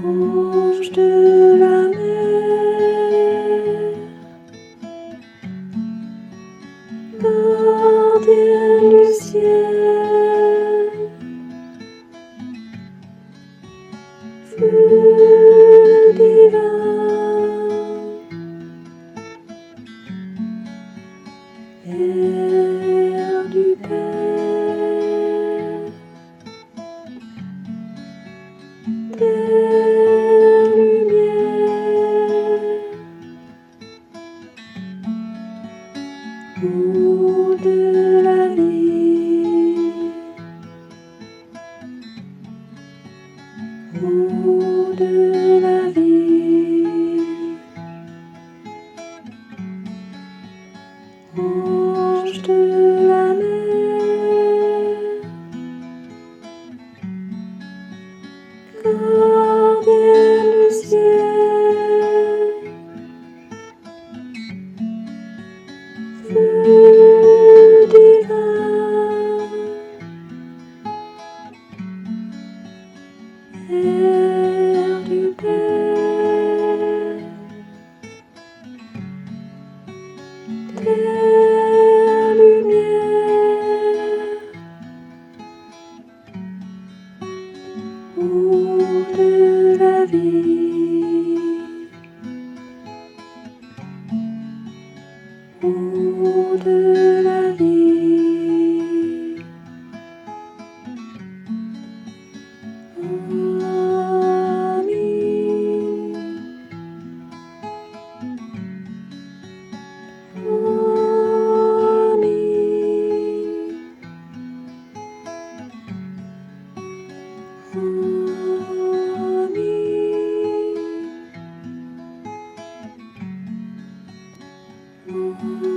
Ange de la mer, gardien du ciel, feu divin, air du Père, terre lumière, eau de la vie, eau de la vie, ange de la mer, gardien du ciel, feu divin, air du Père, terre lumière, eau de la vie, eau de la vie, Amin.